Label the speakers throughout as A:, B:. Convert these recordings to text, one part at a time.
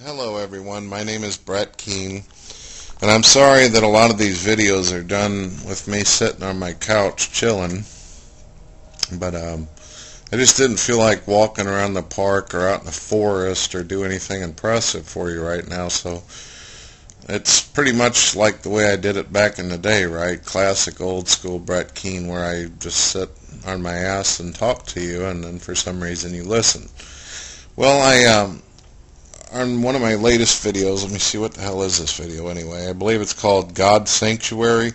A: Hello everyone, my name is Brett Keene, and I'm sorry that a lot of these videos are done with me sitting on my couch chilling, but I just didn't feel like walking around the park or out in the forest or do anything impressive for you right now, so it's pretty much like the way I did it back in the day, right? Classic old school Brett Keene, where I just sit on my ass and talk to you, and then for some reason you listen. Well, on one of my latest videos, let me see, what the hell is this video anyway? I believe it's called God's Sanctuary,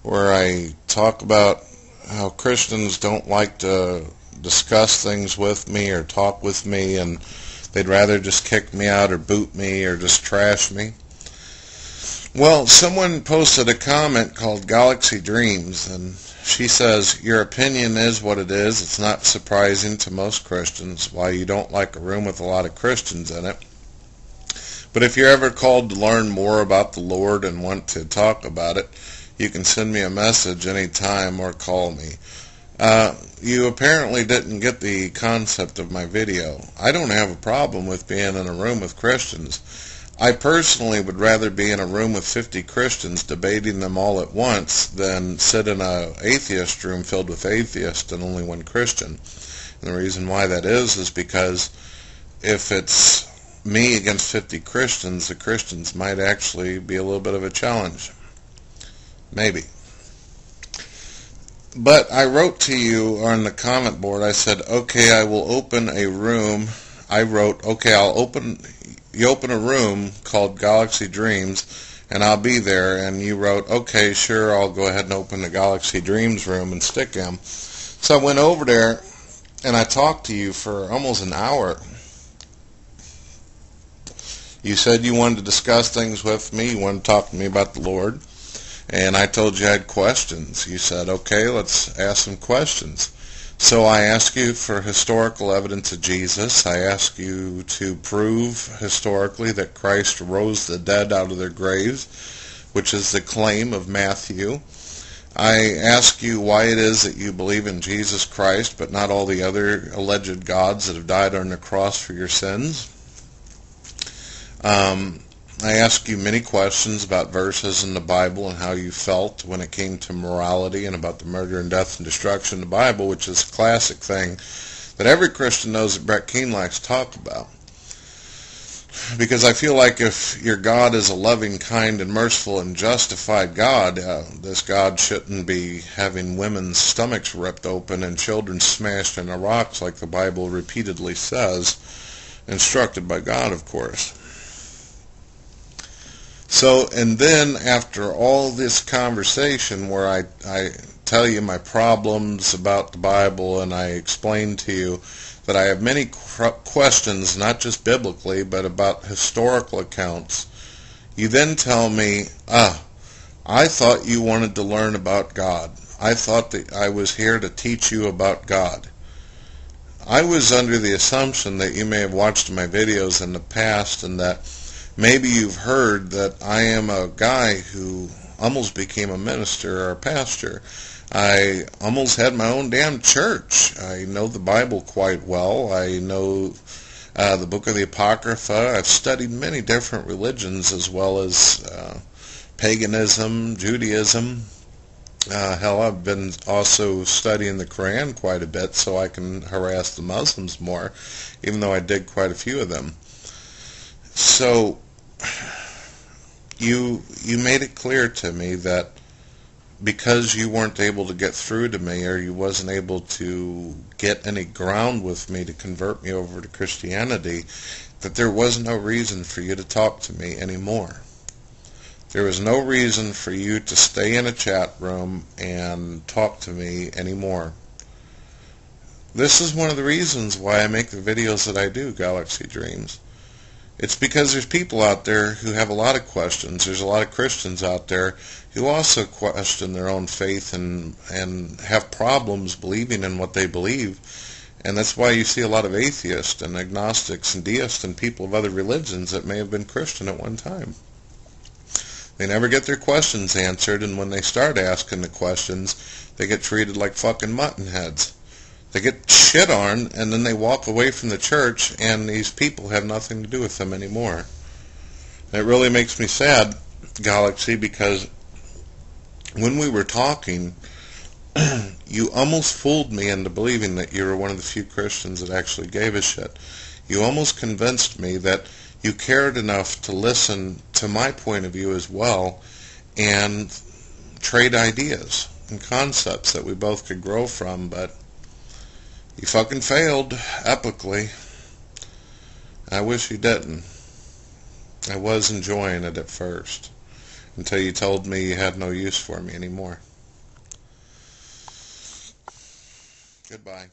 A: where I talk about how Christians don't like to discuss things with me or talk with me, and they'd rather just kick me out or boot me or just trash me. Well, someone posted a comment called Galaxy Dreams, and she says, "Your opinion is what it is. It's not surprising to most Christians why you don't like a room with a lot of Christians in it. But if you're ever called to learn more about the Lord and want to talk about it, you can send me a message anytime or call me." You apparently didn't get the concept of my video. I don't have a problem with being in a room with Christians. I personally would rather be in a room with 50 Christians debating them all at once than sit in an atheist room filled with atheists and only one Christian. And the reason why that is because if it's me against 50 Christians, the Christians might actually be a little bit of a challenge. Maybe. But I wrote to you on the comment board, I said, okay, I will open a room. I wrote, okay, you open a room called Galaxy Dreams, and I'll be there. And you wrote, okay, sure, I'll go ahead and open the Galaxy Dreams room and stick him. So I went over there, and I talked to you for almost an hour. You said you wanted to discuss things with me. You wanted to talk to me about the Lord. And I told you I had questions. You said, okay, let's ask some questions. So I asked you for historical evidence of Jesus. I asked you to prove historically that Christ rose the dead out of their graves, which is the claim of Matthew. I asked you why it is that you believe in Jesus Christ, but not all the other alleged gods that have died on the cross for your sins. I asked you many questions about verses in the Bible and how you felt when it came to morality and about the murder and death and destruction in the Bible, which is a classic thing that every Christian knows that Brett Keene likes to talk about. Because I feel like if your God is a loving, kind, and merciful and justified God, this God shouldn't be having women's stomachs ripped open and children smashed into rocks like the Bible repeatedly says, instructed by God, of course. So, and then after all this conversation where I tell you my problems about the Bible and I explain to you that I have many questions, not just biblically, but about historical accounts, you then tell me, I thought you wanted to learn about God. I thought that I was here to teach you about God. I was under the assumption that you may have watched my videos in the past and that maybe you've heard that I am a guy who almost became a minister or a pastor. I almost had my own damn church. I know the Bible quite well. I know the book of the Apocrypha. I've studied many different religions as well as paganism, Judaism. Hell, I've been also studying the Quran quite a bit so I can harass the Muslims more, even though I dig quite a few of them. So you made it clear to me that because you weren't able to get through to me or you wasn't able to get any ground with me to convert me over to Christianity, that there was no reason for you to talk to me anymore. There was no reason for you to stay in a chat room and talk to me anymore. This is one of the reasons why I make the videos that I do, Galaxy Dreams. It's because there's people out there who have a lot of questions. There's a lot of Christians out there who also question their own faith and have problems believing in what they believe. And that's why you see a lot of atheists and agnostics and deists and people of other religions that may have been Christian at one time. They never get their questions answered, and when they start asking the questions, they get treated like fucking mutton heads. They get shit on, and then they walk away from the church, and these people have nothing to do with them anymore. And it really makes me sad, Galaxy, because when we were talking, you almost fooled me into believing that you were one of the few Christians that actually gave a shit. You almost convinced me that you cared enough to listen to my point of view as well and trade ideas and concepts that we both could grow from, but you fucking failed epically. I wish you didn't. I was enjoying it at first until you told me you had no use for me anymore. Goodbye.